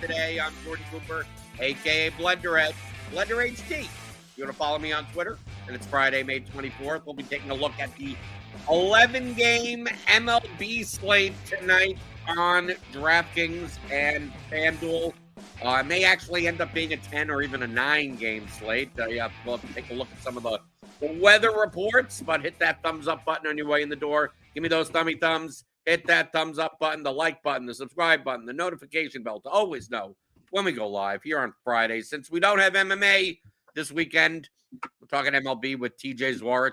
today. I'm Jordan Cooper, a.k.a. BlenderHD, BlenderHD. You want to follow me on Twitter? And it's Friday, May 24th. We'll be taking a look at the 11-game MLB slate tonight on DraftKings and FanDuel. It may actually end up being a 10 or even a 9-game slate. We'll have to take a look at some of the weather reports, but hit that thumbs up button on your way in the door. Give me those thummy thumbs. Hit that thumbs up button, the like button, the subscribe button, the notification bell to always know when we go live here on Friday. Since we don't have MMA this weekend, we're talking MLB with TJ Zwarych.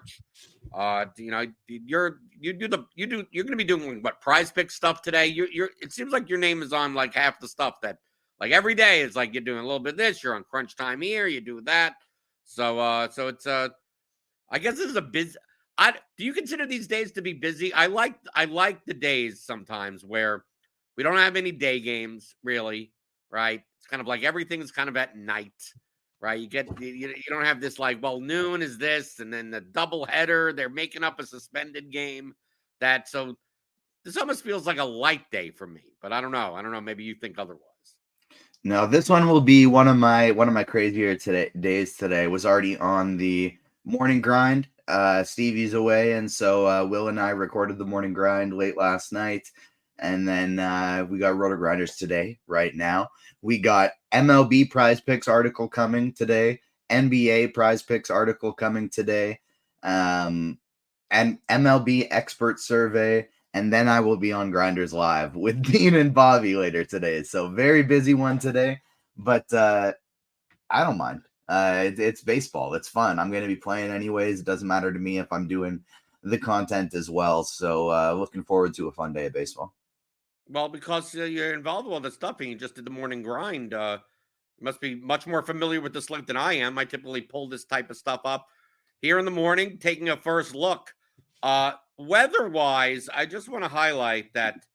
You're going to be doing what, Prize Pick stuff today? It seems like your name is on like half the stuff that, like, every day is like you're doing a little bit of this, you're on crunch time here, you do that. So it's I guess this is a busy. Do you consider these days to be busy? I like the days sometimes where we don't have any day games, really, right? It's kind of like everything's kind of at night, right? You don't have this like, well, noon is this, and then the double header, they're making up a suspended game. So this almost feels like a light day for me, but I don't know. Maybe you think otherwise. No, this one will be one of my crazier days today. Was already on the morning grind. Stevie's away, and so Will and I recorded the morning grind late last night, and then we got RotoGrinders Today right now. We got MLB Prize Picks article coming today, NBA Prize Picks article coming today, and MLB expert survey, and then I will be on Grinders Live with Dean and Bobby later today. So very busy one today, but I don't mind. It's baseball. It's fun. I'm going to be playing anyways. It doesn't matter to me if I'm doing the content as well. So looking forward to a fun day of baseball. Well, because you're involved with all this stuff and you just did the morning grind, you must be much more familiar with the slate than I am. I typically pull this type of stuff up here in the morning, taking a first look. Weather-wise, I just want to highlight that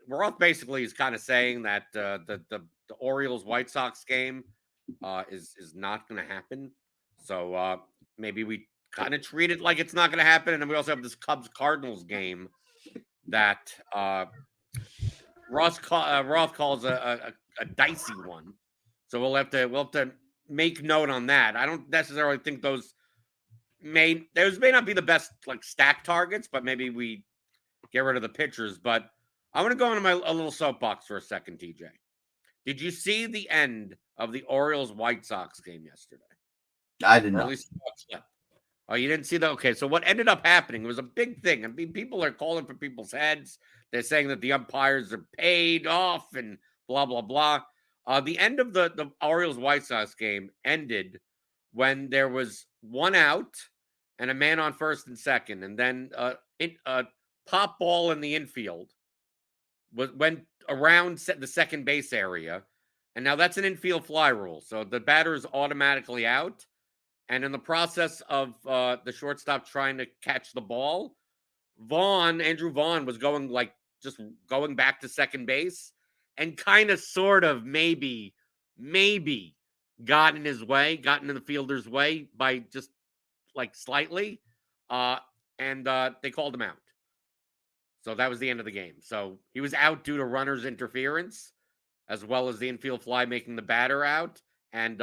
Roth basically is kind of saying that the Orioles-White Sox game is not going to happen. So maybe we kind of treat it like it's not going to happen. And then we also have this Cubs-Cardinals game that Roth calls a dicey one. So we'll have to make note on that. I don't necessarily think those may not be the best like stack targets, but maybe we get rid of the pitchers. But I want to go into a little soapbox for a second, TJ. Did you see the end of the Orioles-White Sox game yesterday? I did not. At least oh, you didn't see that? Okay, so what ended up happening was a big thing. I mean, people are calling for people's heads. They're saying that the umpires are paid off and blah, blah, blah. The end of the Orioles-White Sox game ended when there was one out and a man on first and second, and then a pop ball in the infield went around the second base area. And now that's an infield fly rule. So the batter is automatically out. And in the process of the shortstop trying to catch the ball, Andrew Vaughn was just going back to second base and kind of sort of maybe got in the fielder's way by just like slightly. And they called him out. So that was the end of the game. So he was out due to runner's interference, as well as the infield fly making the batter out. And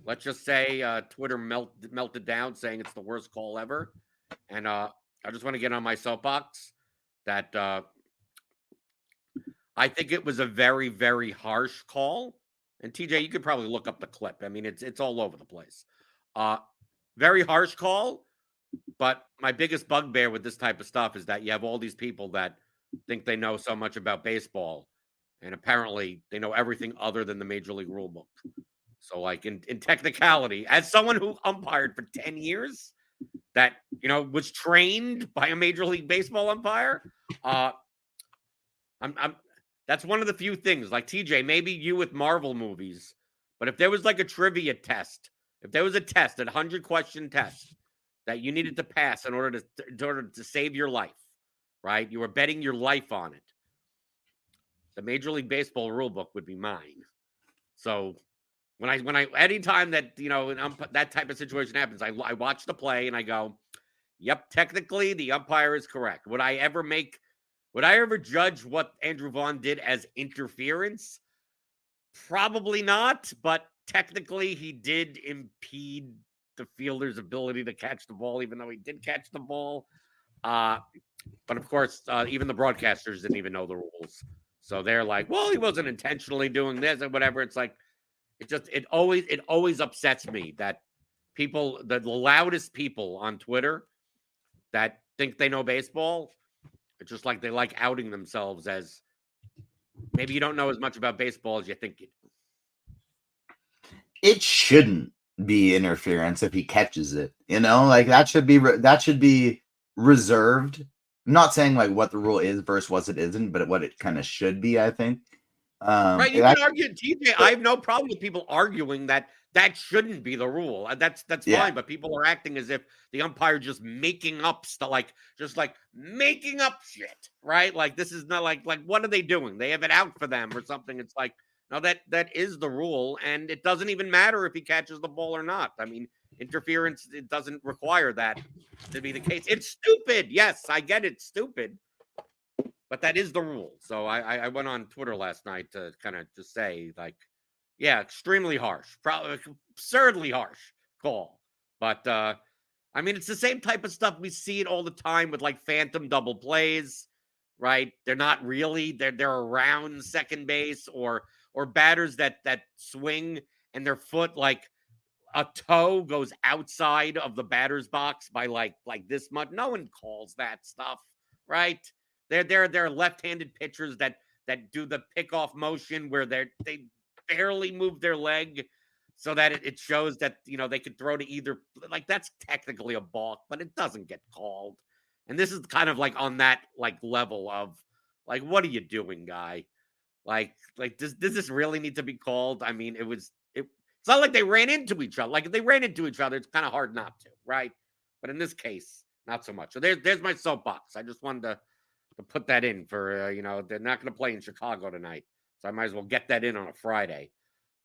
let's just say Twitter melted down, saying it's the worst call ever. And I just want to get on my soapbox that I think it was a very, very harsh call. And TJ, you could probably look up the clip. I mean, it's all over the place. Very harsh call. But my biggest bugbear with this type of stuff is that you have all these people that think they know so much about baseball, and apparently they know everything other than the Major League Rulebook. So, like in technicality, as someone who umpired for 10 years, that was trained by a Major League Baseball umpire, that's one of the few things. Like TJ, maybe you with Marvel movies, but if there was like a trivia test, if there was a test, a 100-question test that you needed to pass in order to save your life, right? You were betting your life on it. The Major League Baseball rulebook would be mine. So anytime that that type of situation happens, I watch the play and I go, "Yep, technically the umpire is correct." Would I ever make Would I ever judge what Andrew Vaughn did as interference? Probably not, but technically he did impede the fielder's ability to catch the ball, even though he did catch the ball. But of course, even the broadcasters didn't even know the rules. So they're like, well, he wasn't intentionally doing this or whatever. It's like, it always upsets me that people, the loudest people on Twitter that think they know baseball, it's just like they like outing themselves as maybe you don't know as much about baseball as you think you do. It shouldn't be interference if he catches it. Like that should be reserved. I'm not saying like what the rule is versus what it isn't, but what it kind of should be, I think. Right, you can argue, TJ. I have no problem with people arguing that shouldn't be the rule. That's fine, but people are acting as if the umpire just making up stuff, just making up shit, right? Like this is not like what are they doing? They have it out for them or something. It's like, no, that is the rule, and it doesn't even matter if he catches the ball or not. I mean, interference, it doesn't require that to be the case. It's stupid. Yes, I get it's stupid. But that is the rule. So I went on Twitter last night to kind of just say, like, yeah, extremely harsh, probably absurdly harsh call. But I mean, it's the same type of stuff we see it all the time with like phantom double plays, right? They're not really they're around second base or batters that swing and their foot like a toe goes outside of the batter's box by like this much. No one calls that stuff, right? They're left-handed pitchers that do the pickoff motion where they barely move their leg so that it shows that they could throw to either, like that's technically a balk, but it doesn't get called. And this is kind of like on that like level of like, what are you doing, guy? Like does this really need to be called? I mean, it's not like they ran into each other. Like if they ran into each other, it's kind of hard not to, right? But in this case, not so much. So there's my soapbox. I just wanted to put that in for, they're not going to play in Chicago tonight. So I might as well get that in on a Friday.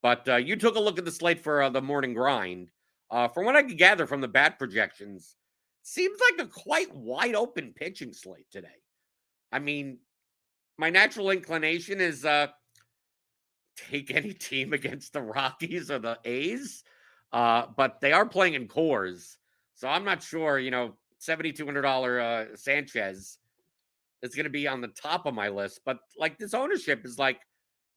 But you took a look at the slate for the morning grind. From what I could gather from the bat projections, seems like a quite wide open pitching slate today. I mean, my natural inclination is take any team against the Rockies or the A's. But they are playing in Coors. So I'm not sure, $7,200 Sanchez is going to be on the top of my list. But like this ownership is like,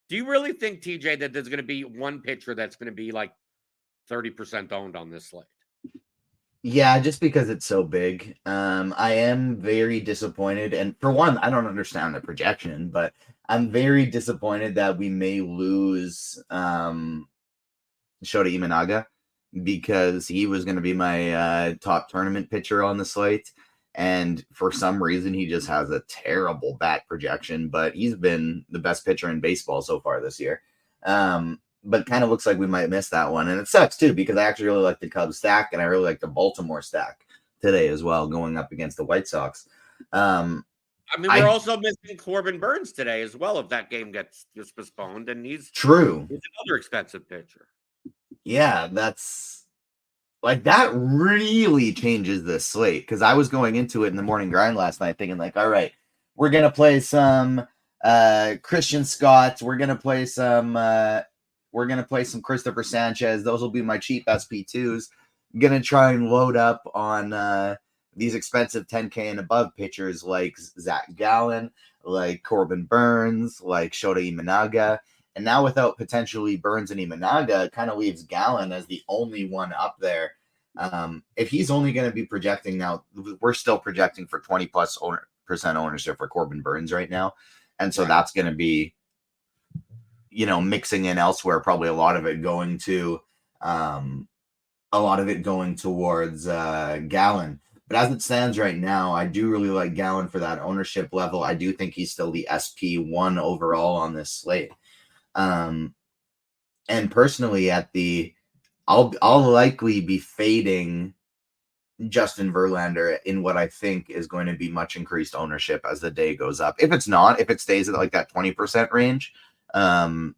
do you really think, TJ, that there's going to be one pitcher that's going to be like 30% owned on this slate? Yeah, just because it's so big. I am very disappointed. And for one, I don't understand the projection, but I'm very disappointed that we may lose Shota Imanaga because he was going to be my top tournament pitcher on the slate. And for some reason, he just has a terrible bat projection, but he's been the best pitcher in baseball so far this year. But kind of looks like we might miss that one. And it sucks, too, because I actually really like the Cubs stack, and I really like the Baltimore stack today as well, going up against the White Sox. I mean, we're also missing Corbin Burns today as well if that game gets postponed, and he's true. He's another expensive pitcher. Yeah, that's... Like, that really changes the slate, because I was going into it in the morning grind last night thinking, like, all right, we're going to play some Christian Scott. We're going to play some Christopher Sanchez. Those will be my cheap SP2s. I'm going to try and load up on these expensive 10K and above pitchers like Zach Gallen, like Corbin Burns, like Shota Imanaga. And now without potentially Burns and Imanaga, it kind of leaves Gallen as the only one up there. If he's only going to be projecting now, we're still projecting for 20+% ownership for Corbin Burns right now. And so that's going to be, mixing in elsewhere, probably a lot of it going towards Gallen. But as it stands right now, I do really like Gallen for that ownership level. I do think he's still the SP1 overall on this slate. And personally, I'll likely be fading Justin Verlander in what I think is going to be much increased ownership as the day goes up. If it stays at like that 20% range, then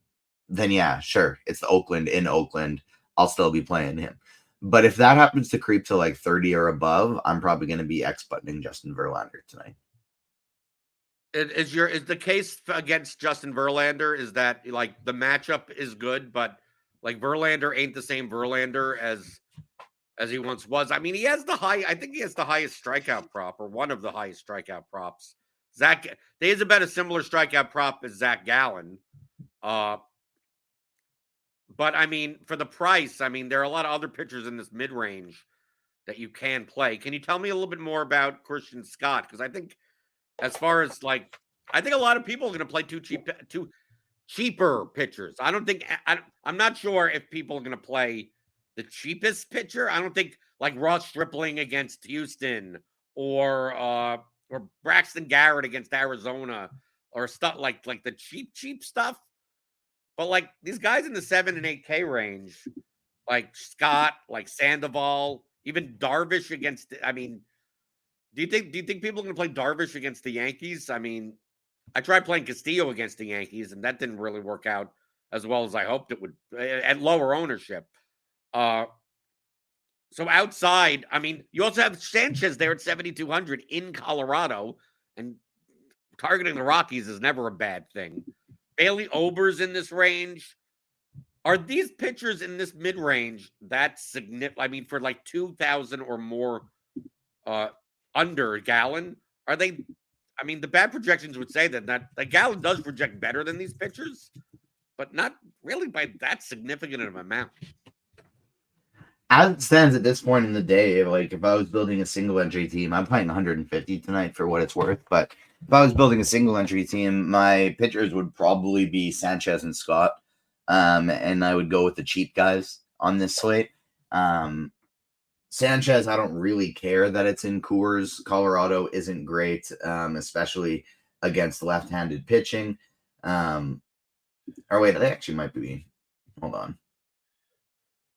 yeah, sure, it's the Oakland in Oakland. I'll still be playing him. But if that happens to creep to like 30 or above, I'm probably going to be X-buttoning Justin Verlander tonight. Is the case against Justin Verlander is that like the matchup is good, but like Verlander ain't the same Verlander as he once was. I mean, I think he has the highest strikeout prop, or one of the highest strikeout props. He has about a similar strikeout prop as Zach Gallen. But I mean, for the price, I mean, there are a lot of other pitchers in this mid range that you can play. Can you tell me a little bit more about Christian Scott? Because I think, as far as like, I think a lot of people are going to play two cheaper pitchers. I'm not sure if people are going to play the cheapest pitcher. I don't think like Ross Stripling against Houston or Braxton Garrett against Arizona or stuff like the cheap stuff. But like these guys in the 7 and 8K range, like Scott, like Sandoval, even Darvish against. I mean, do you think people are going to play Darvish against the Yankees? I mean, I tried playing Castillo against the Yankees, and that didn't really work out as well as I hoped it would at lower ownership. So outside, I mean, you also have Sanchez there at 7,200 in Colorado, and targeting the Rockies is never a bad thing. Bailey Ober's in this range. Are these pitchers in this mid range that significant? I mean, for like 2,000 or more under Gallen, are they? I mean, the bad projections would say that Gallen does project better than these pitchers, but not really by that significant of an amount. As it stands at this point in the day, like if I was building a single entry team, I'm playing 150 tonight for what it's worth. But if I was building a single entry team, my pitchers would probably be Sanchez and Scott, and I would go with the cheap guys on this slate. Sanchez, I don't really care that it's in Coors. Colorado isn't great, especially against left-handed pitching. Or wait, they actually might be. Hold on.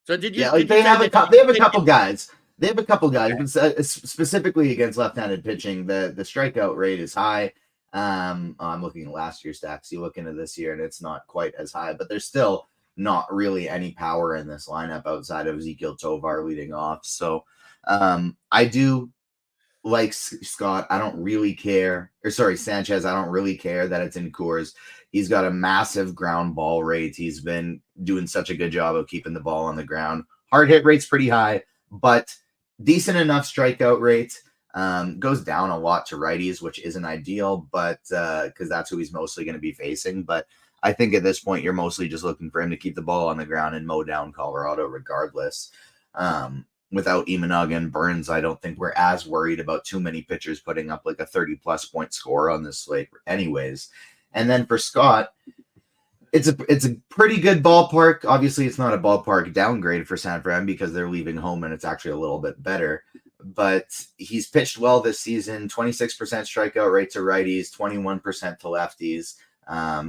So did you? Yeah, like they have a couple guys. They have a couple guys, okay. But specifically against left-handed pitching, the strikeout rate is high. I'm looking at last year's stats. You look into this year, and it's not quite as high, but there's still not really any power in this lineup outside of Ezekiel Tovar leading off. So I do like Scott. I don't really care. Or sorry, Sanchez. I don't really care that it's in Coors. He's got a massive ground ball rate. He's been doing such a good job of keeping the ball on the ground. Hard hit rate's pretty high, but decent enough strikeout rate. Goes down a lot to righties, which isn't ideal, but because that's who he's mostly going to be facing. But I think at this point, you're mostly just looking for him to keep the ball on the ground and mow down Colorado regardless. Without Imanaga and Burns, I don't think we're as worried about too many pitchers putting up like a 30-plus point score on this slate anyways. And then for Scott, it's a pretty good ballpark. Obviously, it's not a ballpark downgrade for San Fran because they're leaving home and it's actually a little bit better. But he's pitched well this season, 26% strikeout rate to righties, 21% to lefties.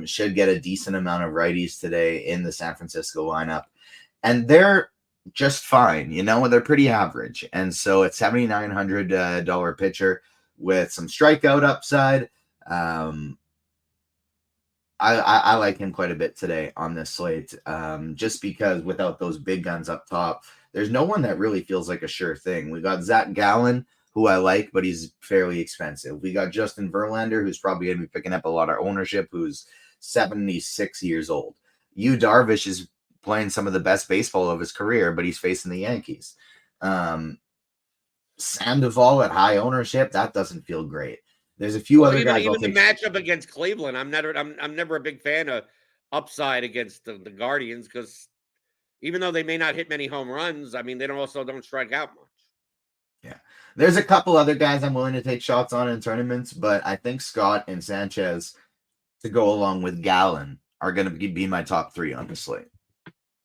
Should get a decent amount of righties today in the San Francisco lineup. And they're just fine, they're pretty average. And so it's $7,900 pitcher with some strikeout upside. I like him quite a bit today on this slate, just because without those big guns up top, there's no one that really feels like a sure thing. We got Zach Gallen, who I like, but he's fairly expensive. We got Justin Verlander, who's probably going to be picking up a lot of ownership, who's 76 years old. Yu Darvish is playing some of the best baseball of his career, but he's facing the Yankees. Sandoval at high ownership, that doesn't feel great. There's a few other guys. Even the matchup against Cleveland, I'm never a big fan of upside against the Guardians because even though they may not hit many home runs, I mean they don't strike out much. Yeah, there's a couple other guys I'm willing to take shots on in tournaments, but I think Scott and Sanchez, to go along with Gallen, are going to be my top three on the slate.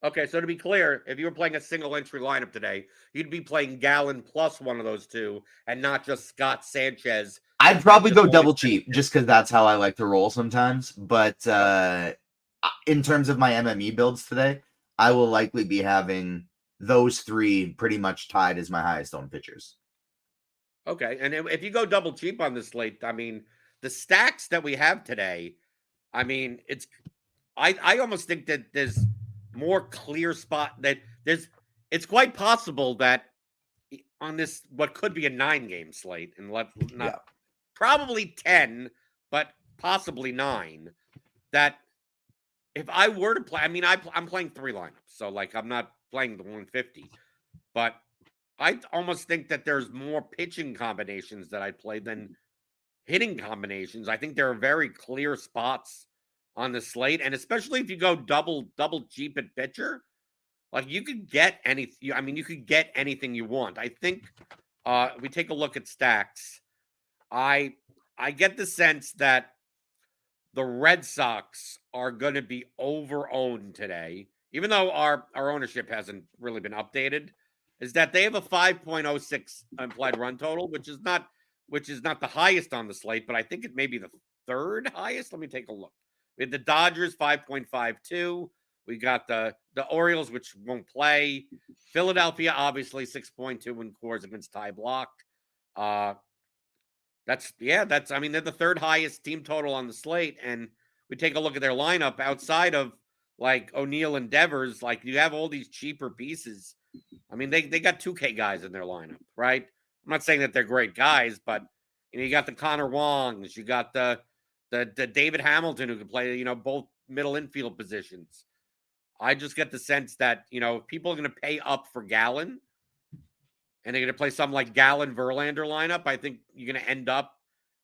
Okay, so to be clear, if you were playing a single entry lineup today, you'd be playing Gallen plus one of those two, and not just Scott Sanchez. I'd probably go double cheap just because that's how I like to roll sometimes. But in terms of my MME builds today, I will likely be having those three pretty much tied as my highest owned pitchers. Okay, and if you go double cheap on this slate, I mean, the stacks that we have today, I mean, I almost think that there's more clear spot that it's quite possible that on this what could be a 9-game slate and probably 10, but possibly 9, that if I were to play, I mean, I'm playing 3 lineups, so like I'm not playing the 150, but I almost think that there's more pitching combinations that I'd play than hitting combinations. I think there are very clear spots on the slate, and especially if you go double cheap at pitcher, like you could get anything. I mean, you could get anything you want. I think we take a look at stacks. I get the sense that the Red Sox are going to be over-owned today, even though our ownership hasn't really been updated. Is that they have a 5.06 implied run total, which is not the highest on the slate, but I think it may be the 3rd highest. Let me take a look. We have the Dodgers 5.52. We got the Orioles, which won't play. Philadelphia, obviously 6.2 in cores against Ty Block. That's I mean, they're the 3rd highest team total on the slate, and we take a look at their lineup outside of like O'Neill and Devers. Like you have all these cheaper pieces. I mean, they got 2K guys in their lineup, right? I'm not saying that they're great guys, but you got the Connor Wongs, you got the David Hamilton who can play both middle infield positions. I just get the sense that if people are going to pay up for Gallen, and they're going to play something like Gallen Verlander lineup, I think you're going to end up,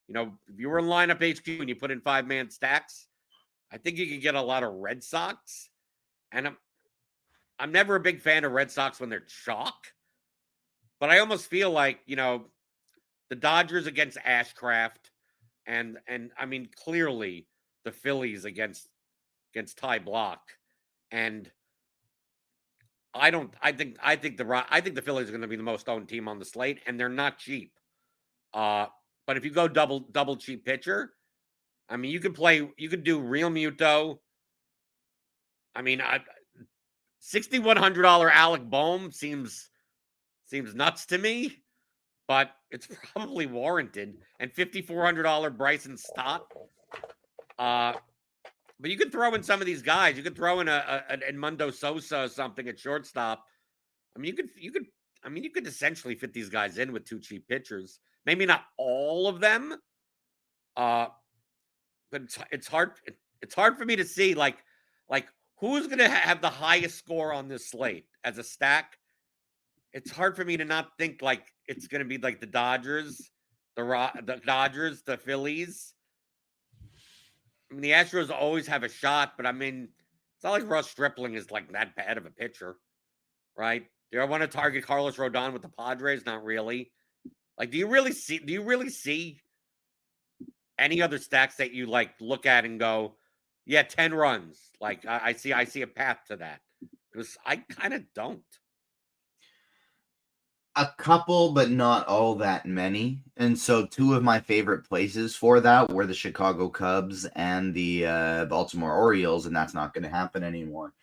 if you were in lineup HQ and you put in 5-man stacks, I think you could get a lot of Red Sox. And I'm never a big fan of Red Sox when they're chalk, but I almost feel like, the Dodgers against Ashcraft and I mean, clearly the Phillies against Ty Block. And I think the Phillies are going to be the most owned team on the slate, and they're not cheap. But if you go double cheap pitcher, I mean, you could do Real Muto. I mean, $6,100 Alec Boehm seems nuts to me, but it's probably warranted. And $5,400 Bryson Stott. But you could throw in some of these guys. You could throw in an Edmundo Sosa or something at shortstop. I mean, you could essentially fit these guys in with 2 cheap pitchers. Maybe not all of them, but it's hard. It's hard for me to see like who's going to have the highest score on this slate as a stack. It's hard for me to not think like it's going to be like the Dodgers, the Phillies. I mean, the Astros always have a shot, but I mean, it's not like Russ Stripling is like that bad of a pitcher, right? Do I want to target Carlos Rodon with the Padres? Not really. Like, do you really see any other stacks that you like look at and go, yeah, 10 runs? Like, I see a path to that, because I kind of don't. A couple, but not all that many. And so 2 of my favorite places for that were the Chicago Cubs and the Baltimore Orioles, and that's not going to happen anymore.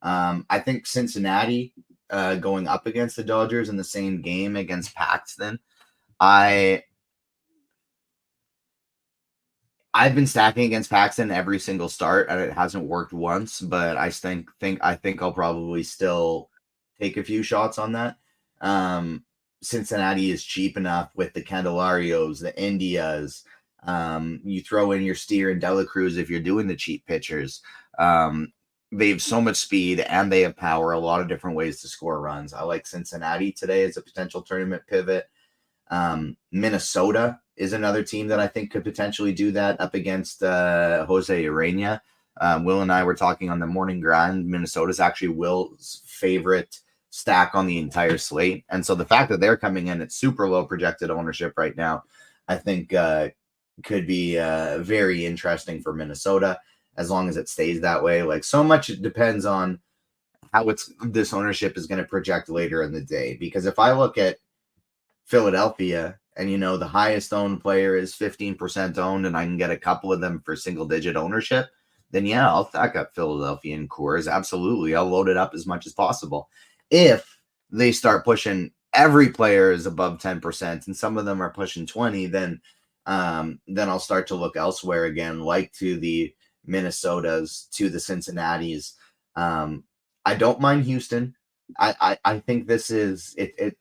I think Cincinnati going up against the Dodgers in the same game against Paxton. I've been stacking against Paxton every single start, and it hasn't worked once, but I think I'll probably still take a few shots on that. Cincinnati is cheap enough with the Candelarios, the Indias. You throw in your Steer and Dela Cruz if you're doing the cheap pitchers. They have so much speed and they have power, a lot of different ways to score runs. I like Cincinnati today as a potential tournament pivot. Minnesota is another team that I think could potentially do that up against Jose Urena. Will and I were talking on the morning grind. Minnesota's actually Will's favorite stack on the entire slate. And so the fact that they're coming in at super low projected ownership right now, I think could be very interesting for Minnesota as long as it stays that way. Like, so much it depends on how this ownership is going to project later in the day. Because if I look at Philadelphia and, the highest owned player is 15% owned and I can get a couple of them for single digit ownership, then yeah, I'll stack up Philadelphia and Coors. Absolutely. I'll load it up as much as possible. If they start pushing every player is above 10% and some of them are pushing 20, then I'll start to look elsewhere again, like to the Minnesotas, to the Cincinnatis. I don't mind Houston. I think this is it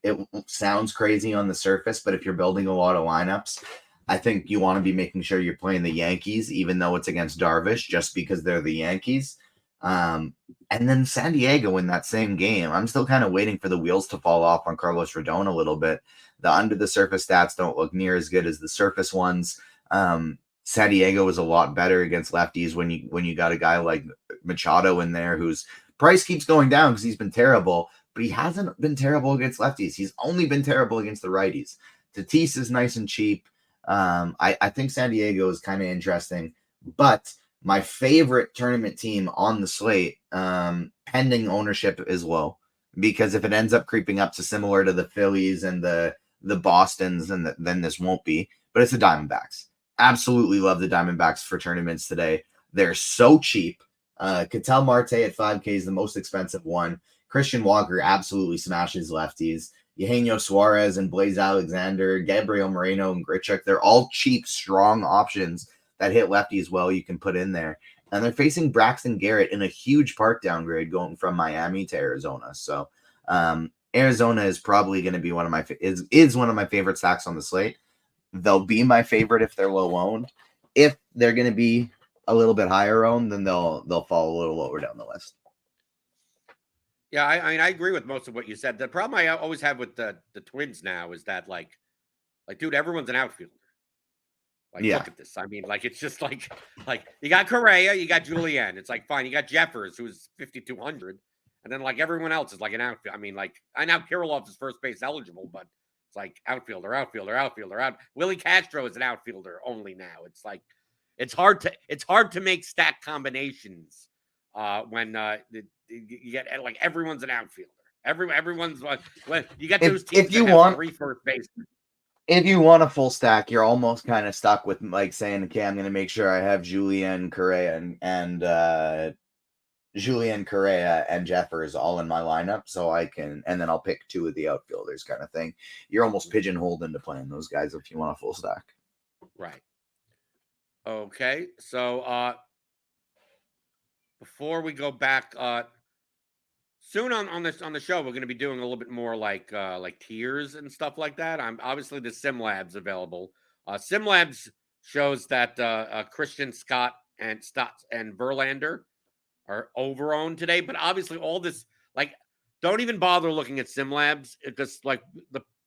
sounds crazy on the surface, but if you're building a lot of lineups, I think you want to be making sure you're playing the Yankees, even though it's against Darvish, just because they're the Yankees. And then San Diego in that same game, I'm still kind of waiting for the wheels to fall off on Carlos Rodon a little bit. The under the surface stats don't look near as good as the surface ones. San Diego is a lot better against lefties when you got a guy like Machado in there whose price keeps going down because he's been terrible, but he hasn't been terrible against lefties. He's only been terrible against the righties. Tatis is nice and cheap. I think San Diego is kind of interesting, but my favorite tournament team on the slate, pending ownership, is low, because if it ends up creeping up to similar to the Phillies and the Bostons, then this won't be. But it's the Diamondbacks. Absolutely love the Diamondbacks for tournaments today. They're so cheap. Ketel Marte at 5K is the most expensive one. Christian Walker absolutely smashes lefties. Eugenio Suarez and Blaze Alexander, Gabriel Moreno and Grichuk, they're all cheap, strong options that hit lefties well you can put in there. And they're facing Braxton Garrett in a huge park downgrade going from Miami to Arizona. So Arizona is probably going to be one of my is one of my favorite stacks on the slate. They'll be my favorite if they're low owned. If they're going to be a little bit higher owned, then they'll fall a little lower down the list. Yeah, I mean, I agree with most of what you said. The problem I always have with the Twins now is that, like, dude, everyone's an outfielder. Like, look at this. I mean, like, it's just like you got Correa, you got Julian. It's like, fine. You got Jeffers, who's 5,200. And then, like, everyone else is like an outfielder. I mean, like, I know Kirilloff is first base eligible, but it's like outfielder. Willie Castro is an outfielder only now. It's like, it's hard to make stack combinations when you get, like, everyone's an outfielder. Everyone's like, you got those teams that have 3 first basemen. If you want a full stack, you're almost kind of stuck with, like, saying, okay, I'm going to make sure I have Julian Correa and Jeffers all in my lineup, so I can, and then I'll pick 2 of the outfielders, kind of thing. You're almost pigeonholed into playing those guys if you want a full stack. Right. Okay. So before we go back, soon on the show, we're going to be doing a little bit more like tiers and stuff like that. I'm obviously the Sim Labs available. Sim Labs shows that Christian Scott and Verlander are overowned today, but obviously all this, like, don't even bother looking at Sim Labs, because, like,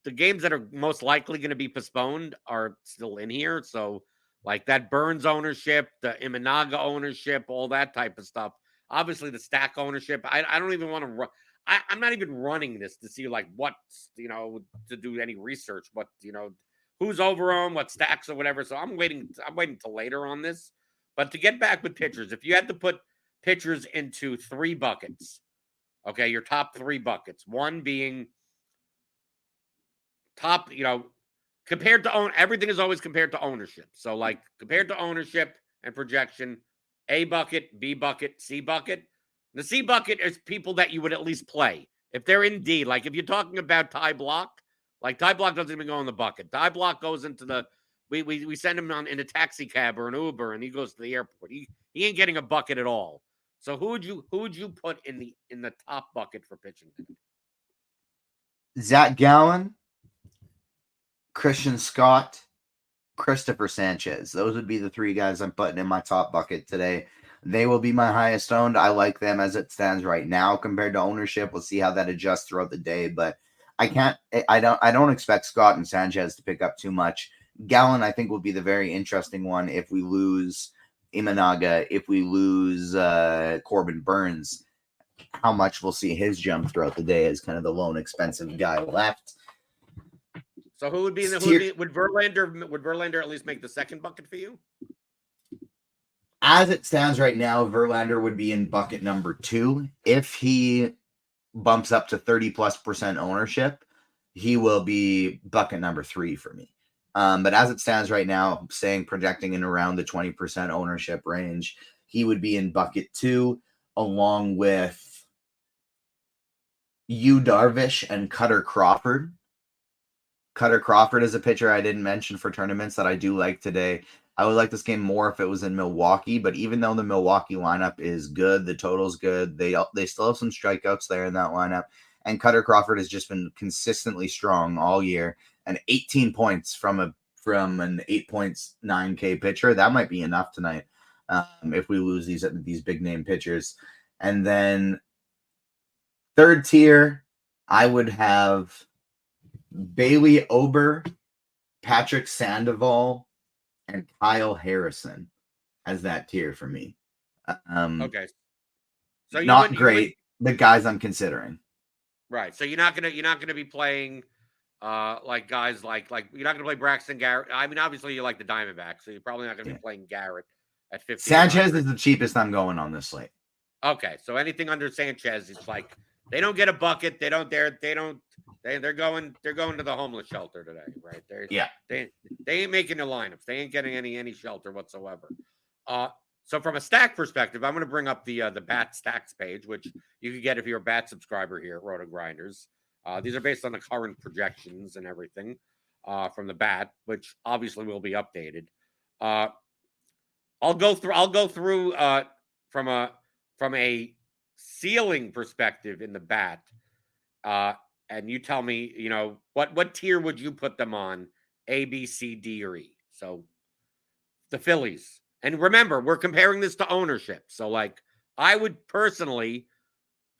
the games that are most likely going to be postponed are still in here. So, like, that Burns ownership, the Imanaga ownership, all that type of stuff. Obviously, the stack ownership. I don't even want to run. I'm not even running this to see, like, what, to do any research. What, who's overowned, what stacks or whatever. So I'm waiting till later on this. But to get back with pitchers, if you had to put pitchers into 3 buckets, okay, your top 3 buckets. One being top, compared to everything is always compared to ownership. So, like, compared to ownership and projection, A bucket, B bucket, C bucket. The C bucket is people that you would at least play if they're in D. Like, if you're talking about Ty Block, like, Ty Block doesn't even go in the bucket. Ty Block goes into the we send him in a taxi cab or an Uber, and he goes to the airport. He ain't getting a bucket at all. So who would you put in the top bucket for pitching? Zach Gallen, Christian Scott, Christopher Sanchez. Those would be the 3 guys I'm putting in my top bucket today. They will be my highest owned. I like them as it stands right now compared to ownership. We'll see how that adjusts throughout the day, but I don't expect Scott and Sanchez to pick up too much. Gallen, I think, will be the very interesting one if we lose Imanaga, if we lose Corbin Burns. How much we'll see his jump throughout the day as kind of the lone expensive guy left. So who would be in the would Verlander at least make the second bucket for you? As it stands right now, Verlander would be in bucket number 2. If he bumps up to 30+% ownership, he will be bucket number 3 for me. But as it stands right now, projecting in around the 20% ownership range, he would be in bucket 2, along with Yu Darvish and Cutter Crawford. Cutter Crawford is a pitcher I didn't mention for tournaments that I do like today. I would like this game more if it was in Milwaukee, but even though the Milwaukee lineup is good, the total's good, they still have some strikeouts there in that lineup, and Cutter Crawford has just been consistently strong all year, and 18 points from from an 8.9K pitcher. That might be enough tonight if we lose these big name pitchers. And then third tier, I would have Bailey Ober, Patrick Sandoval, and Kyle Harrison as that tier for me. Okay. So not great. The guys I'm considering. Right. So you're not gonna be playing like guys like you're not gonna play Braxton Garrett. I mean, obviously you like the Diamondbacks, so you're probably not gonna be playing Garrett at 50. Sanchez is the cheapest I'm going on this slate. Okay, so anything under Sanchez, it's like they don't get a bucket. They're going to the homeless shelter today, right? They ain't making the lineups. They ain't getting any shelter whatsoever. So from a stack perspective, I'm going to bring up the bat stacks page, which you can get if you're a bat subscriber here at RotoGrinders. These are based on the current projections and everything from the bat, which obviously will be updated. I'll go through from a ceiling perspective in the bat, and you tell me, what tier would you put them on? A, B, C, D, or E? So the Phillies. And remember, we're comparing this to ownership. So, I would personally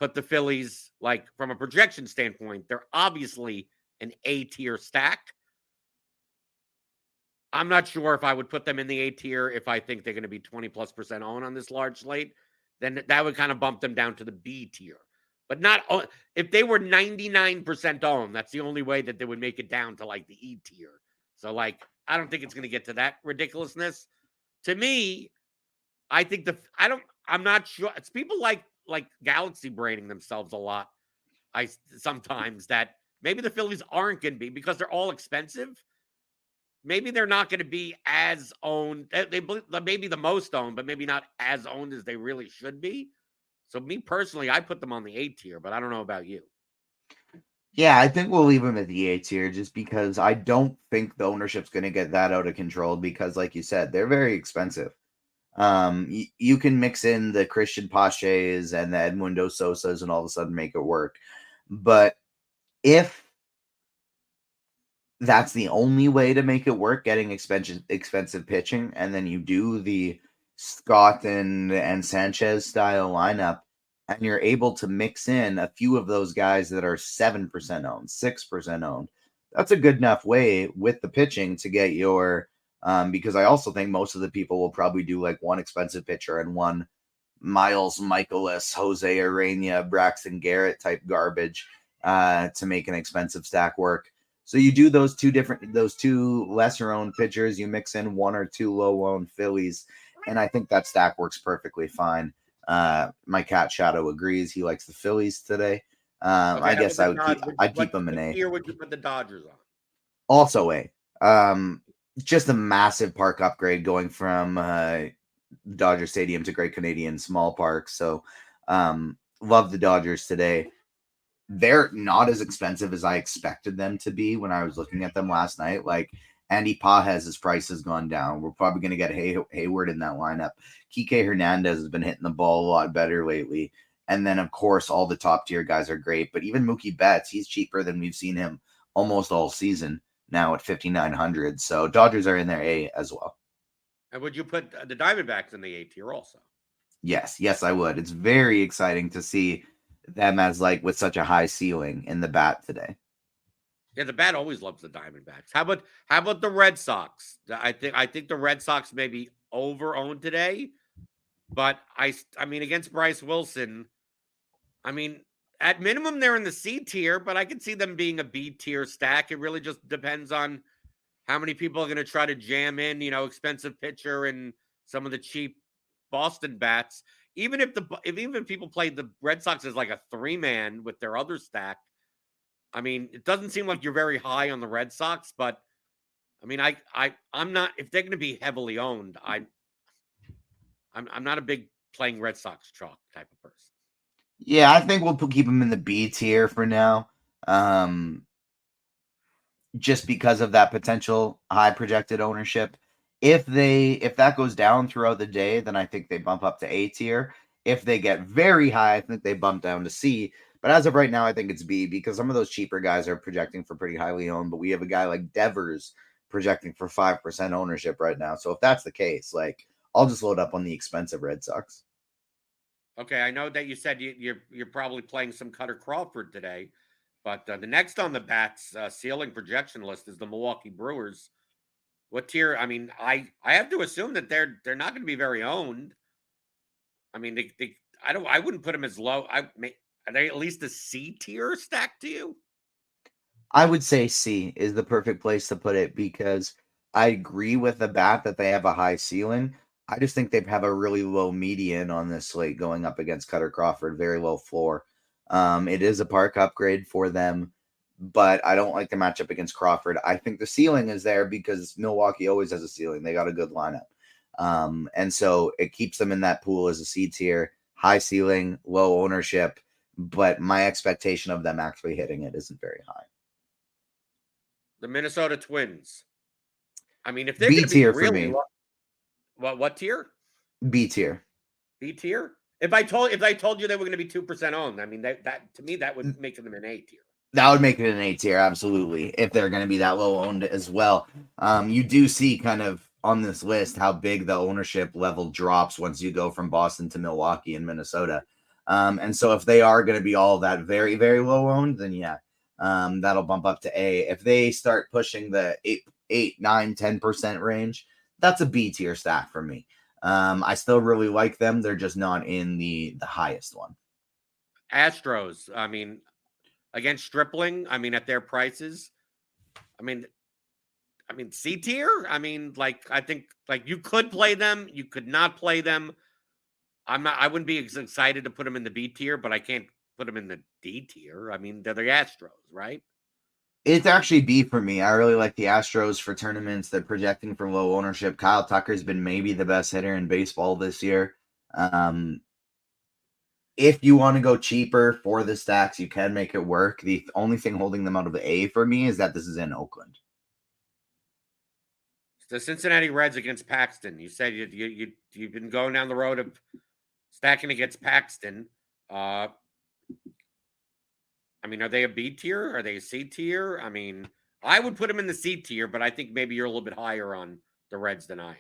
put the Phillies, from a projection standpoint, they're obviously an A tier stack. I'm not sure if I would put them in the A tier if I think they're going to be 20+% owned on this large slate. Then that would kind of bump them down to the B tier. But not if they were 99% owned, that's the only way that they would make it down to the E tier. So I don't think it's going to get to that ridiculousness. To me, I think I'm not sure. It's people like galaxy braining themselves a lot. Sometimes that maybe the Phillies aren't going to be because they're all expensive. Maybe they're not going to be as owned. They may be the most owned, but maybe not as owned as they really should be. So me personally, I put them on the A tier, but I don't know about you. Yeah, I think we'll leave them at the A tier just because I don't think the ownership's going to get that out of control because, like you said, they're very expensive. You can mix in the Christian Paches and the Edmundo Sosas and all of a sudden make it work. But if that's the only way to make it work, getting expensive pitching, and then you do the Scott and Sanchez style lineup, and you're able to mix in a few of those guys that are 7% owned, 6% owned. That's a good enough way with the pitching to get your, because I also think most of the people will probably do one expensive pitcher and one Miles Michaelis, Jose Urena, Braxton Garrett type garbage to make an expensive stack work. So you do those two lesser owned pitchers, you mix in one or two low owned Phillies, and I think that stack works perfectly fine. My cat Shadow agrees. He likes the Phillies today. I guess I'd keep them in A. What tier would you put the Dodgers on? Also A. Just a massive park upgrade going from Dodger Stadium to Great Canadian Small Park. So love the Dodgers today. They're not as expensive as I expected them to be when I was looking at them last night. Andy Pages' price has gone down. We're probably going to get Hayward in that lineup. Kike Hernandez has been hitting the ball a lot better lately. And then, of course, all the top tier guys are great. But even Mookie Betts, he's cheaper than we've seen him almost all season now at 5,900. So Dodgers are in their A as well. And would you put the Diamondbacks in the A tier also? Yes, I would. It's very exciting to see them as with such a high ceiling in the bat today. Yeah, the bat always loves the Diamondbacks. How about the Red Sox? I think the Red Sox may be over-owned today, but I mean against Bryce Wilson, I mean at minimum they're in the C tier, but I could see them being a B tier stack. It really just depends on how many people are going to try to jam in, expensive pitcher and some of the cheap Boston bats. Even if people played the Red Sox as a 3-man with their other stack, I mean, it doesn't seem like you're very high on the Red Sox, but I mean, I'm not, if they're going to be heavily owned, I'm not a big playing Red Sox chalk type of person. Yeah, I think we'll keep them in the B tier for now. Just because of that potential high projected ownership. If that goes down throughout the day, then I think they bump up to A tier. If they get very high, I think they bump down to C. But as of right now, I think it's B because some of those cheaper guys are projecting for pretty highly owned. But we have a guy like Devers projecting for 5% ownership right now. So if that's the case, like I'll just load up on the expensive Red Sox. Okay, I know that you said you're probably playing some Cutter Crawford today, but the next on the bats ceiling projection list is the Milwaukee Brewers. What tier? I mean, I have to assume that they're not going to be very owned. I mean, I wouldn't put them as low. Are they at least a C tier stack to you? I would say C is the perfect place to put it because I agree with the bat that they have a high ceiling. I just think they have a really low median on this slate going up against Cutter Crawford, very low floor. It is a park upgrade for them, but I don't like the matchup against Crawford. I think the ceiling is there because Milwaukee always has a ceiling. They got a good lineup. And so it keeps them in that pool as a C tier, high ceiling, low ownership, but my expectation of them actually hitting it isn't very high. The Minnesota Twins. I mean, if they're B going to be tier for really me. what tier? B tier. B tier. If I told you they were going to be 2% owned, I mean that to me that would make them an A tier. That would make it an A tier, absolutely, if they're going to be that low owned as well. You do see kind of on this list how big the ownership level drops once you go from Boston to Milwaukee and Minnesota. And so if they are going to be all that very, very low owned, then yeah, that'll bump up to A. If they start pushing the 8, 9, 10% range, that's a B tier stack for me. I still really like them. They're just not in the highest one. Astros. I mean, against Stripling. I mean, at their prices. I mean, C tier. I mean, I think you could play them. You could not play them. I wouldn't be as excited to put them in the B tier, but I can't put them in the D tier. I mean, they're the Astros, right? It's actually B for me. I really like the Astros for tournaments. They're projecting for low ownership. Kyle Tucker's been maybe the best hitter in baseball this year. If you want to go cheaper for the stacks, you can make it work. The only thing holding them out of the A for me is that this is in Oakland. The Cincinnati Reds against Paxton. You said you've been going down the road of stacking against Paxton. I mean, are they a B tier? Are they a C tier? I mean, I would put them in the C tier, but I think maybe you're a little bit higher on the Reds than I am.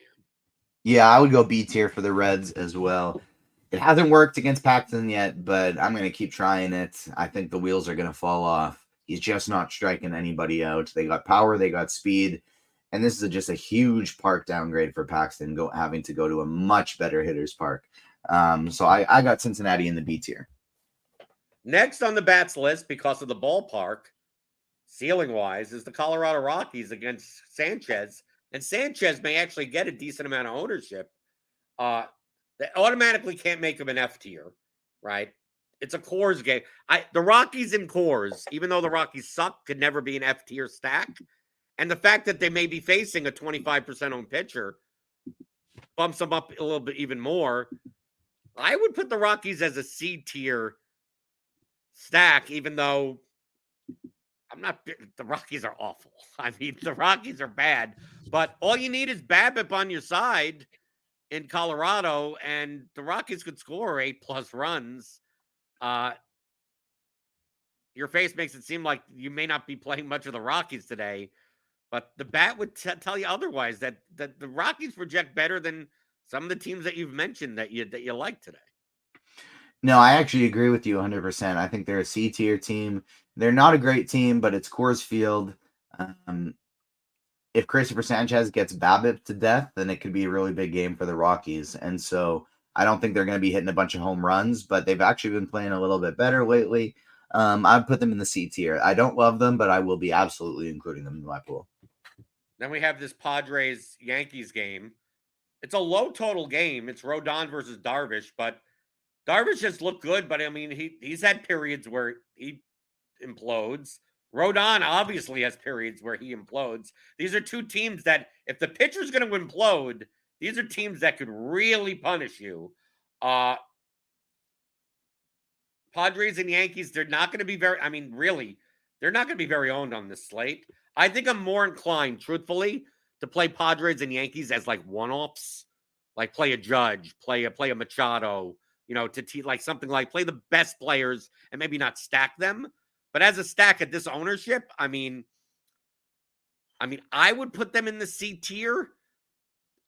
Yeah, I would go B tier for the Reds as well. It hasn't worked against Paxton yet, but I'm going to keep trying it. I think the wheels are going to fall off. He's just not striking anybody out. They got power, they got speed, and this is just a huge park downgrade for Paxton, having to go to a much better hitter's park. So I got Cincinnati in the B tier. Next on the bats list, because of the ballpark, ceiling-wise, is the Colorado Rockies against Sanchez. And Sanchez may actually get a decent amount of ownership. They automatically can't make him an F tier, right? It's a Coors game. The Rockies in Coors, even though the Rockies suck, could never be an F tier stack. And the fact that they may be facing a 25% owned pitcher bumps them up a little bit even more. I would put the Rockies as a C tier stack, even though the Rockies are awful. I mean, the Rockies are bad, but all you need is BABIP on your side in Colorado, and the Rockies could score 8+ runs. Your face makes it seem like you may not be playing much of the Rockies today, but the bat would tell you otherwise, that the Rockies project better than some of the teams that you've mentioned that you like today. No, I actually agree with you 100%. I think they're a C tier team. They're not a great team, but it's Coors Field. If Christopher Sanchez gets BABIP to death, then it could be a really big game for the Rockies. And so I don't think they're going to be hitting a bunch of home runs, but they've actually been playing a little bit better lately. I'd put them in the C tier. I don't love them, but I will be absolutely including them in my pool. Then we have this Padres-Yankees game. It's a low total game. It's Rodon versus Darvish, but Darvish has looked good, but I mean, he's had periods where he implodes. Rodon obviously has periods where he implodes. These are two teams that, if the pitcher's going to implode, these are teams that could really punish you. Padres and Yankees, they're not going to be they're not going to be very owned on this slate. I think I'm more inclined, truthfully, to play Padres and Yankees as like one-offs, like play a Judge, play a Machado, like something like play the best players and maybe not stack them. But as a stack at this ownership, I mean, I mean, I would put them in the C tier.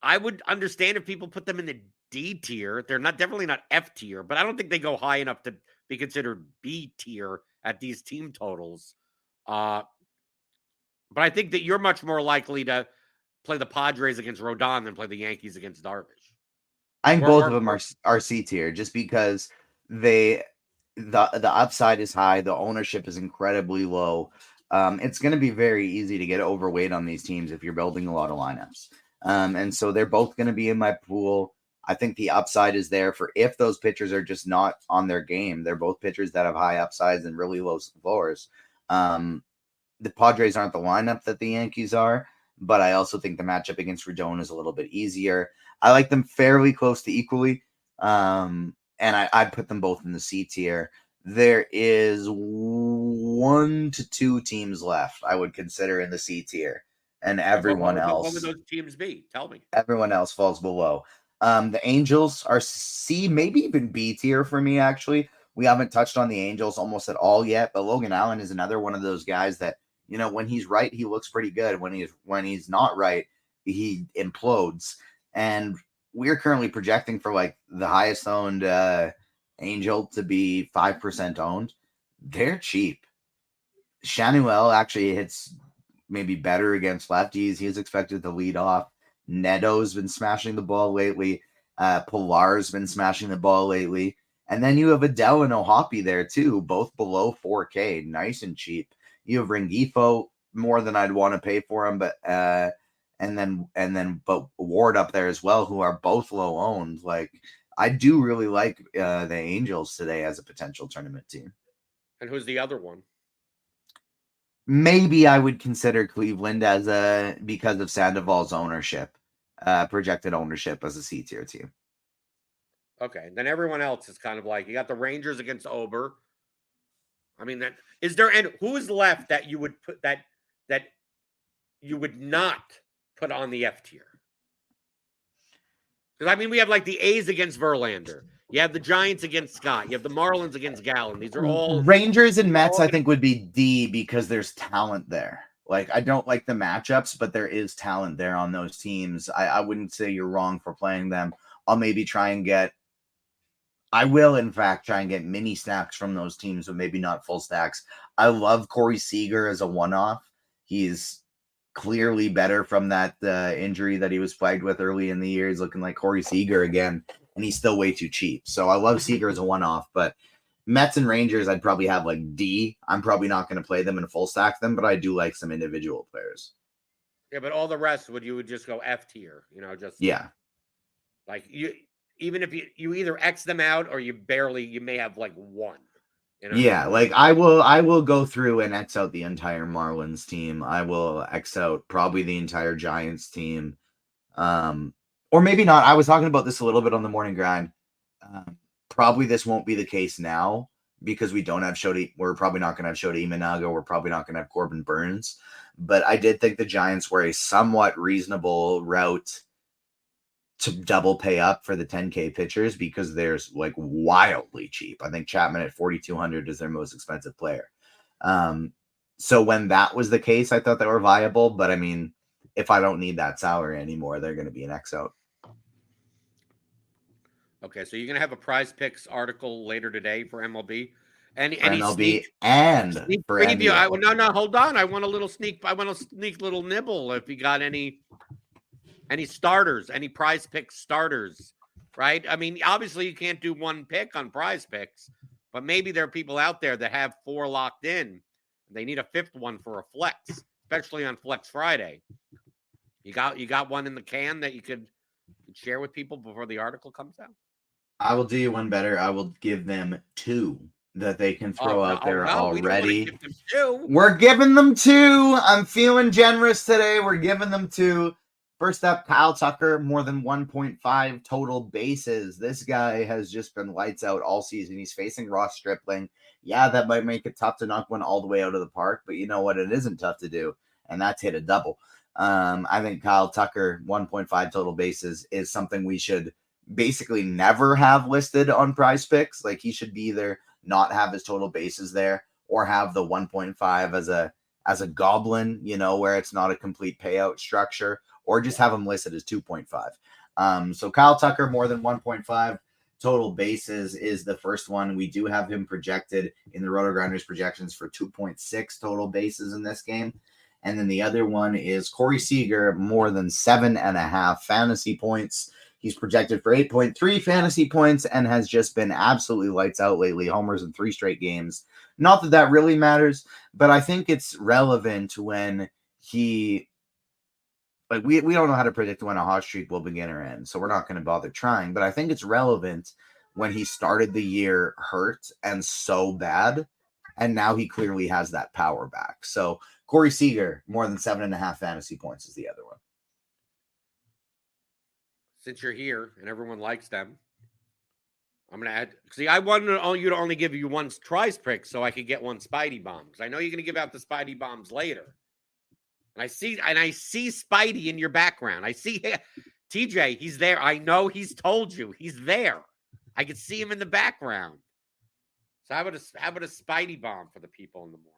I would understand if people put them in the D tier. They're definitely not F tier, but I don't think they go high enough to be considered B tier at these team totals. But I think that you're much more likely to play the Padres against Rodon than play the Yankees against Darvish. I think both of them are C tier just because the upside is high, the ownership is incredibly low. It's going to be very easy to get overweight on these teams if you're building a lot of lineups. And so they're both going to be in my pool. I think the upside is there for if those pitchers are just not on their game. They're both pitchers that have high upsides and really low floors. The Padres aren't the lineup that the Yankees are, but I also think the matchup against Rodon is a little bit easier. I like them fairly close to equally, and I'd put them both in the C tier. There is 1 to 2 teams left I would consider in the C tier, and everyone else. What would those teams be? Tell me. Everyone else falls below. The Angels are C, maybe even B tier for me, actually. We haven't touched on the Angels almost at all yet, but Logan Allen is another one of those guys that, when he's right, he looks pretty good. When he's not right, he implodes. And we're currently projecting for like the highest owned Angel to be 5% owned. They're cheap. Shanuel actually hits maybe better against lefties. He's expected to lead off. Neto's been smashing the ball lately. Pilar's been smashing the ball lately. And then you have Adele and Ohapi there too, both below 4K, nice and cheap. You have Rengifo more than I'd want to pay for him, but but Ward up there as well, who are both low owned. Like, I do really like the Angels today as a potential tournament team. And who's the other one? Maybe I would consider Cleveland as because of Sandoval's ownership, projected ownership as a C tier team. Okay, then everyone else is kind of like, you got the Rangers against Ober. I mean, who's left that you would put that you would not put on the F tier? Because I mean, we have like the A's against Verlander. You have the Giants against Scott. You have the Marlins against Gallen. These are all Rangers and Mets. I think would be D because there's talent there. Like, I don't like the matchups, but there is talent there on those teams. I wouldn't say you're wrong for playing them. I will, in fact, try and get mini stacks from those teams, but maybe not full stacks. I love Corey Seager as a one-off. He's clearly better from that injury that he was plagued with early in the year. He's looking like Corey Seager again, and he's still way too cheap. So I love Seager as a one-off, but Mets and Rangers, I'd probably have like D. I'm probably not going to play them and full stack them, but I do like some individual players. Yeah, but all the rest you would just go F tier, yeah. Like even if you either X them out or you may have like one. Yeah, like I will go through and X out the entire Marlins team. I will X out probably the entire Giants team. Or maybe not. I was talking about this a little bit on the morning grind. Probably this won't be the case now because we don't have Shota. We're probably not going to have Shota Imanaga. We're probably not going to have Corbin Burns. But I did think the Giants were a somewhat reasonable route to double pay up for the 10K pitchers because there's like wildly cheap. I think Chapman at 4,200 is their most expensive player. So when that was the case, I thought they were viable. But I mean, if I don't need that salary anymore, they're going to be an X out. Okay, so you're going to have a Prize Picks article later today for MLB. Any MLB sneak for preview? No, hold on. I want a sneak little nibble. If you got any starters, any Prize Picks starters, right? I mean, obviously you can't do one pick on Prize Picks, but maybe there are people out there that have 4 locked in. They need a 5th one for a flex, especially on Flex Friday. You got one in the can that you could share with people before the article comes out? I will do you one better. I will give them 2 that they can throw out there already. We're giving them 2. I'm feeling generous today. We're giving them 2. First up, Kyle Tucker, more than 1.5 total bases. This guy has just been lights out all season. He's facing Ross Stripling. Yeah, that might make it tough to knock one all the way out of the park, but you know what? It isn't tough to do, and that's hit a double. I think Kyle Tucker, 1.5 total bases, is something we should basically never have listed on Prize Picks. Like, he should be either not have his total bases there or have the 1.5 as a goblin, where it's not a complete payout structure, or just have him listed as 2.5. So Kyle Tucker, more than 1.5 total bases is the first one. We do have him projected in the RotoGrinders projections for 2.6 total bases in this game. And then the other one is Corey Seager, more than 7.5 fantasy points. He's projected for 8.3 fantasy points and has just been absolutely lights out lately. Homers in 3 straight games. Not that really matters, but I think it's relevant when we don't know how to predict when a hot streak will begin or end, so we're not going to bother trying. But I think it's relevant when he started the year hurt and so bad, and now he clearly has that power back. So Corey Seager, more than 7.5 fantasy points is the other one. Since you're here and everyone likes them, I'm going to add. See, I wanted you to only give you one tries pick so I could get one Spidey bomb, because I know you're going to give out the Spidey bombs later. And I see Spidey in your background. I see TJ. He's there. I know he's told you he's there. I can see him in the background. So how about a Spidey bomb for the people in the morning?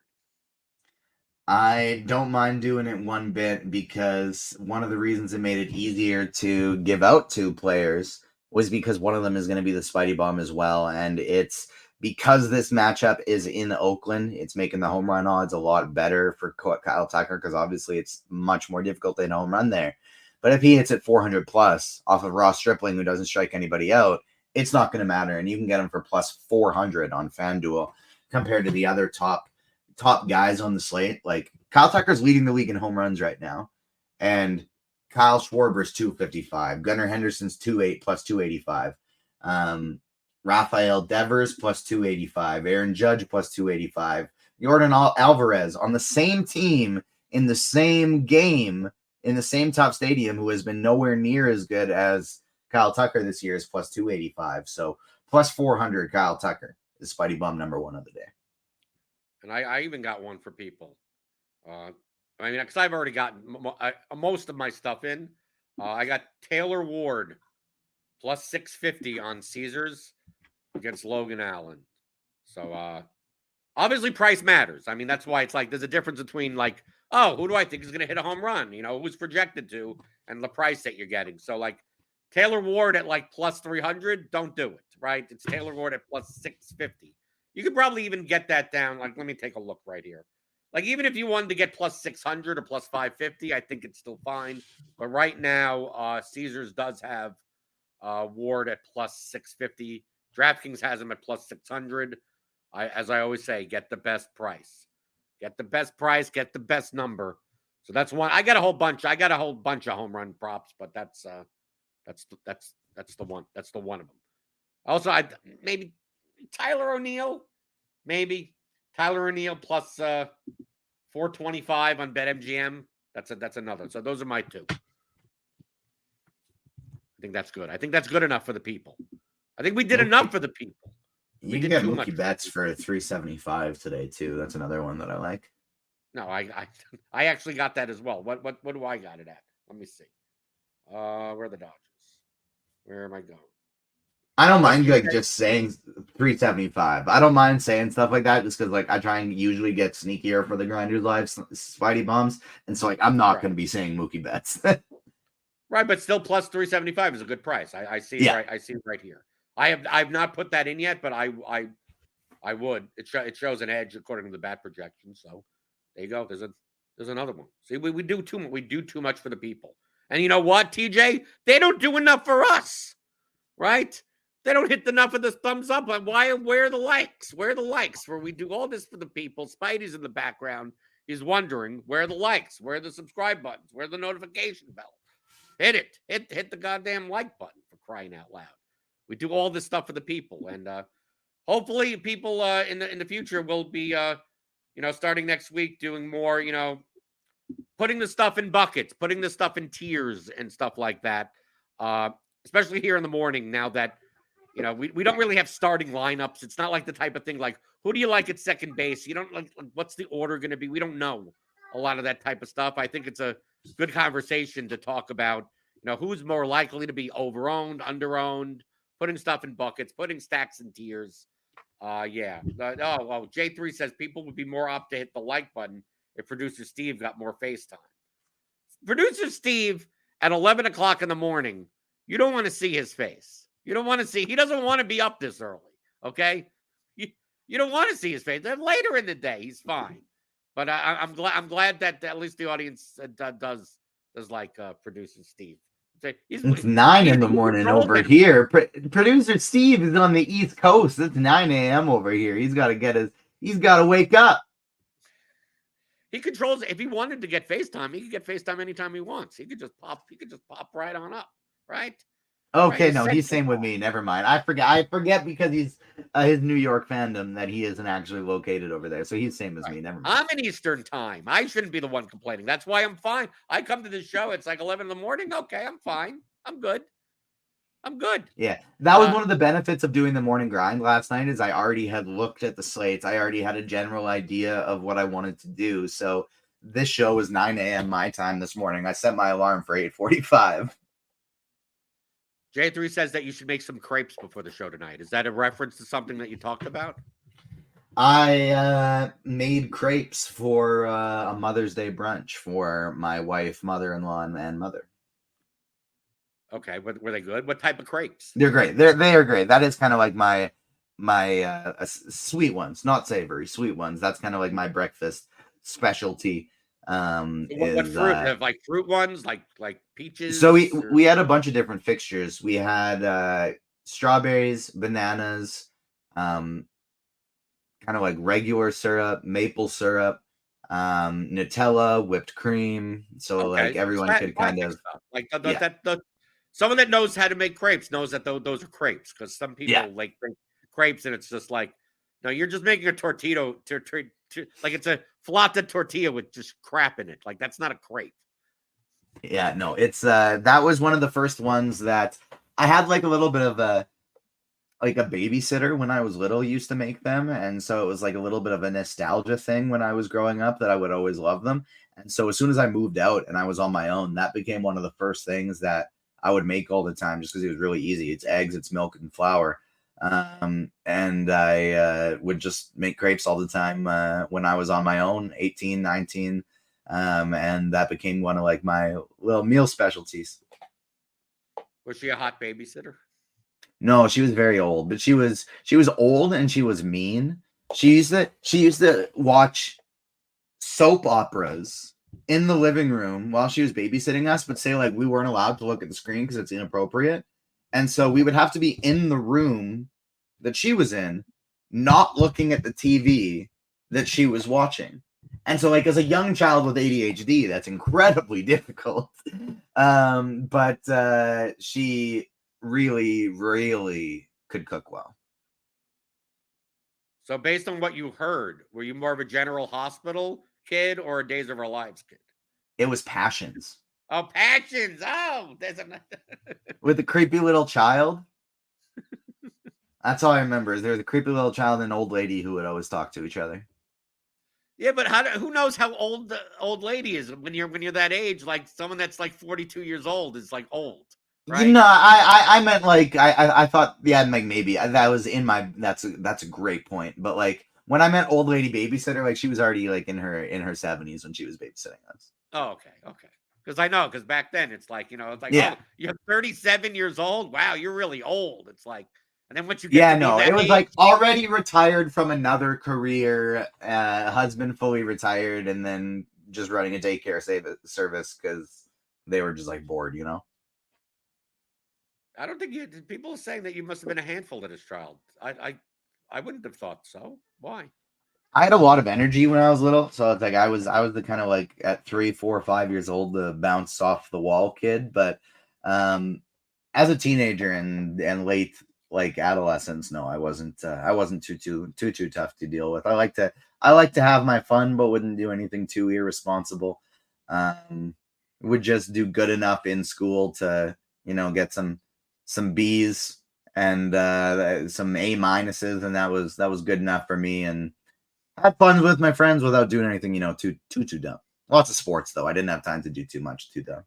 I don't mind doing it one bit, because one of the reasons it made it easier to give out to players was because one of them is going to be the Spidey bomb as well. And it's because this matchup is in Oakland, it's making the home run odds a lot better for Kyle Tucker, because obviously it's much more difficult to hit a home run there. But if he hits it 400 plus off of Ross Stripling, who doesn't strike anybody out, it's not going to matter. And you can get him for plus 400 on FanDuel compared to the other top guys on the slate. Like, Kyle Tucker's leading the league in home runs right now, and Kyle Schwarber's 255, Gunnar Henderson's 2.8 plus 285, Rafael Devers plus 285, Aaron Judge plus 285, Jordan Alvarez on the same team in the same game in the same top stadium, who has been nowhere near as good as Kyle Tucker this year, is plus 285. So plus 400 Kyle Tucker is Spidey Bum number one of the day. And I even got one for people. Because I've already gotten most of my stuff in. I got Taylor Ward plus 650 on Caesars against Logan Allen. So obviously price matters. I mean, that's why it's like there's a difference between like, oh, who do I think is going to hit a home run? Who's projected to, and the price that you're getting. So like Taylor Ward at like plus 300, don't do it, right? It's Taylor Ward at plus 650. You could probably even get that down. Like, let me take a look right here. Like, even if you wanted to get plus 600 or plus 550, I think it's still fine. But right now, Caesars does have Ward at plus 650. DraftKings has him at plus 600. As I always say, get the best price. Get the best price, get the best number. So that's one. I got a whole bunch of home run props, but that's the one. That's the one of them. Also, maybe Tyler O'Neill, Tyler O'Neill plus 425 on BetMGM. That's another. So those are my two. I think that's good. I think that's good enough for the people. I think we did enough for the people. You can get Mookie Betts for 375 today too. That's another one that I like. No, I actually got that as well. What do I got it at? Let me see. Where are the Dodgers? Where am I going? I don't mind just saying 375. I don't mind saying stuff like that just because I try and usually get sneakier for the Grinders Live Spidey bombs, and so I'm not going to be saying Mookie Betts. Right, but still plus 375 is a good price. I see it right. I see it right here. I've not put that in yet, but I would. It shows an edge according to the bat projection. So there you go. There's another one. See, we do too much for the people. And you know what, TJ? They don't do enough for us, right? They don't hit enough of the thumbs up. Where are the likes? Where are the likes? Where we do all this for the people. Spidey's in the background. He's wondering, where are the likes? Where are the subscribe buttons? Where are the notification bell? Hit it. Hit the goddamn like button, for crying out loud. We do all this stuff for the people. And hopefully people in the future will be, starting next week doing more, putting the stuff in buckets, putting the stuff in tiers and stuff like that. Especially here in the morning now that, we don't really have starting lineups. It's not like the type of thing like, who do you like at second base? You don't like, what's the order going to be? We don't know a lot of that type of stuff. I think it's a good conversation to talk about, who's more likely to be overowned, underowned, putting stuff in buckets, putting stacks in tiers. J3 says people would be more apt to hit the like button if producer Steve got more FaceTime. Producer Steve at 11 o'clock in the morning, you don't want to see his face. You don't want to see, he doesn't want to be up this early, okay? You don't want to see his face. Then later in the day, he's fine. But I'm glad that at least the audience does like producer Steve. It's 9 in the morning over here. Producer Steve is on the East Coast. It's 9 a.m. over here. He's got to wake up. He controls. If he wanted to get FaceTime, he could get FaceTime anytime he wants. He could just pop right on up, right? Okay, right? No, he's same with me. Never mind. I forget because he's his New York fandom that he isn't actually located over there. So he's same as me. Never mind. I'm in Eastern time. I shouldn't be the one complaining. That's why I'm fine. I come to the show. It's like 11 in the morning. Okay, I'm fine. I'm good. Yeah, that was one of the benefits of doing the morning grind last night is I already had looked at the slates. I already had a general idea of what I wanted to do. So this show was 9 a.m. my time this morning. I set my alarm for 8:45. J3 says that you should make some crepes before the show tonight. Is that a reference to something that you talked about? I made crepes for a Mother's Day brunch for my wife, mother-in-law, and mother. Okay, were they good? What type of crepes? They're great. They are great. That is kind of like my sweet ones, not savory, sweet ones. That's kind of like my breakfast specialty. What fruit? Like fruit ones, like peaches. So we had a bunch of different fixtures. We had strawberries, bananas, kind of like regular syrup, maple syrup, Nutella, whipped cream. So like everyone could kind of like someone that knows how to make crepes knows that those are crepes, because some people like crepes and it's just like, no, you're just making a tortilla like it's a flauta tortilla with just crap in it. Like that's not a crepe. Yeah, no, it's that was one of the first ones that I had like a little bit of a babysitter when I was little used to make them, and so it was like a little bit of a nostalgia thing when I was growing up that I would always love them. And so as soon as I moved out and I was on my own, that became one of the first things that I would make all the time just because it was really easy. It's eggs, it's milk, and flour. And I would just make crepes all the time when I was on my own, 18, 19. And that became one of like my little meal specialties. Was she a hot babysitter? No, she was very old, but she was old and she was mean. She used to watch soap operas in the living room while she was babysitting us, but say like we weren't allowed to look at the screen because it's inappropriate. And so we would have to be in the room that she was in, not looking at the TV that she was watching. And so like as a young child with ADHD, that's incredibly difficult. But she really, really could cook well. So based on what you heard, were you more of a General Hospital kid or a Days of Our Lives kid? It was Passions. Oh, Passions. Oh, there's a with the creepy little child. That's all I remember. There was a creepy little child and an old lady who would always talk to each other. Yeah, but who knows how old the old lady is when you're that age? Like someone that's like 42 years old is like old. Right? You know, I meant like I thought like maybe that was in my that's a great point. But like when I meant old lady babysitter, like she was already like in her 70s when she was babysitting us. Oh, okay. Because back then it's like, it's like, oh, you're 37 years old. Wow, you're really old. It's like, and then once you get it was like already retired from another career, husband fully retired, and then just running a daycare service because they were just like bored, I don't think people are saying that you must have been a handful to this child. I wouldn't have thought so. Why? I had a lot of energy when I was little, so it's like I was the kind of like at 3, 4, 5 years old, the bounce off the wall kid. But as a teenager and late like adolescence, no, I wasn't too tough to deal with. I like to have my fun, but wouldn't do anything too irresponsible. Would just do good enough in school to get some B's and some A minuses, and that was good enough for me. And had fun with my friends without doing anything, too dumb. Lots of sports though. I didn't have time to do too much too dumb.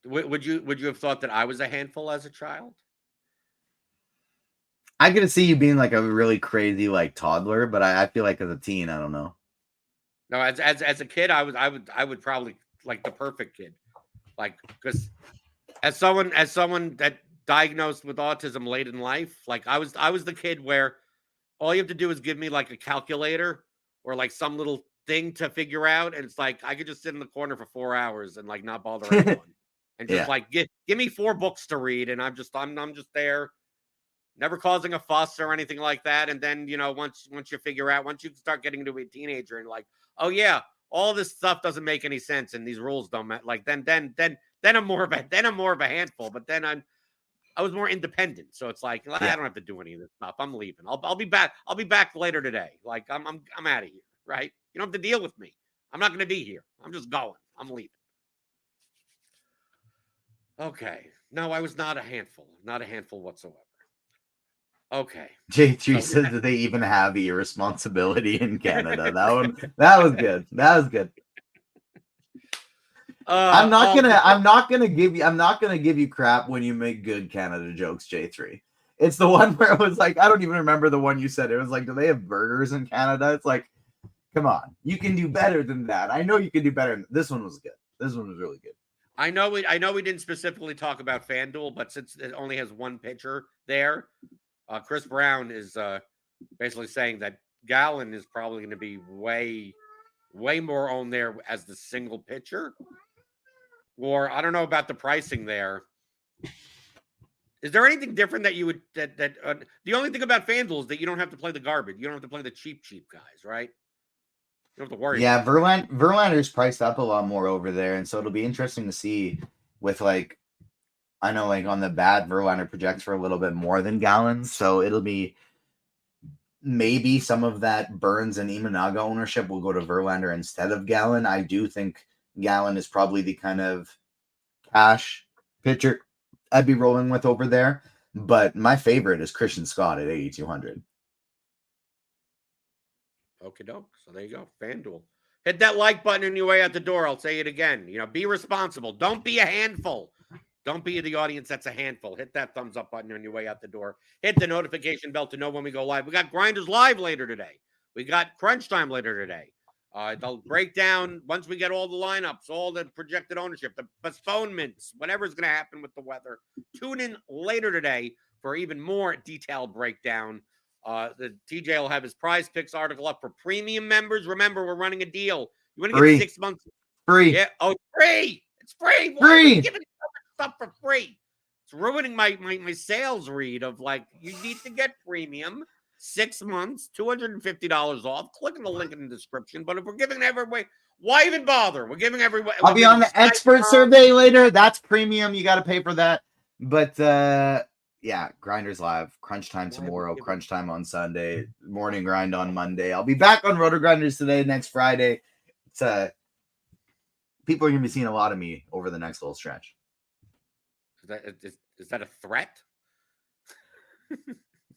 Would you have thought that I was a handful as a child? I could see you being like a really crazy like toddler, but I feel like as a teen, I don't know. No, as a kid, I would probably like the perfect kid, like because as someone that diagnosed with autism late in life, like I was the kid where all you have to do is give me like a calculator or like some little thing to figure out, and it's like I could just sit in the corner for 4 hours and like not bother anyone, and just Yeah. like give me 4 books to read, and I'm just there, never causing a fuss or anything like that. And then once you figure out, once you start getting to be a teenager and like, oh yeah, all this stuff doesn't make any sense and these rules don't matter. Like then I'm more of a handful. But then I was more independent, so it's like I Yeah. don't have to do any of this stuff. I'm leaving. I'll be back. I'll be back later today. Like I'm out of here. Right? You don't have to deal with me. I'm not going to be here. I'm just going. I'm leaving. Okay. No, I was not a handful. Not a handful whatsoever. Okay. J3 says that they even have irresponsibility in Canada. That was good. That was good. I'm not gonna give you crap when you make good Canada jokes, J3. It's the one where it was like, I don't even remember the one you said. It was like, do they have burgers in Canada? It's like, come on, you can do better than that. I know you can do better. This one was good. This one was really good. I know we didn't specifically talk about FanDuel, but since it only has one pitcher there, Chris Brown is basically saying that Gallen is probably going to be way more owned there as the single pitcher. Or I don't know about the pricing there. Is there anything different that you would the only thing about FanDuel is that you don't have to play the garbage. You don't have to play the cheap guys, right? You don't have to worry. Yeah, Verlander's priced up a lot more over there, and so it'll be interesting to see with like, I know like on the bat, Verlander projects for a little bit more than Gallen, so it'll be maybe some of that Burns and Imanaga ownership will go to Verlander instead of Gallen. I do think Gallen is probably the kind of cash pitcher I'd be rolling with over there, but my favorite is Christian Scott at 8,200. Okie doke. So there you go. FanDuel. Hit that like button on your way out the door. I'll say it again. Be responsible. Don't be a handful. Don't be the audience that's a handful. Hit that thumbs up button on your way out the door. Hit the notification bell to know when we go live. We got Grinders Live later today. We got Crunch Time later today. They'll break down once we get all the lineups, all the projected ownership, the postponements, whatever's going to happen with the weather. Tune in later today for even more detailed breakdown. The TJ will have his Prize Picks article up for premium members. Remember, we're running a deal. You want to get 6 months free? Yeah. Oh, free! It's free. Why are you giving stuff for free? It's ruining my sales read of like, you need to get premium. 6 months, $250 off. Click on the link in the description. But if we're giving everybody, why even bother? We're giving everybody. I'll be on the expert survey later. That's premium. You got to pay for that. But yeah, Grinders Live, Crunch Time tomorrow, Crunch Time on Sunday, Morning Grind on Monday. I'll be back on RotoGrinders Today next Friday. It's people are gonna be seeing a lot of me over the next little stretch. Is that a threat?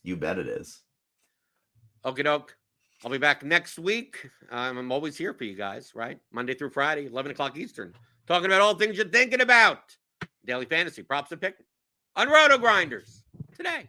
You bet it is. Okie doke. I'll be back next week. I'm always here for you guys, right? Monday through Friday, 11 o'clock Eastern. Talking about all things you're thinking about. Daily fantasy, props and pick on RotoGrinders Today.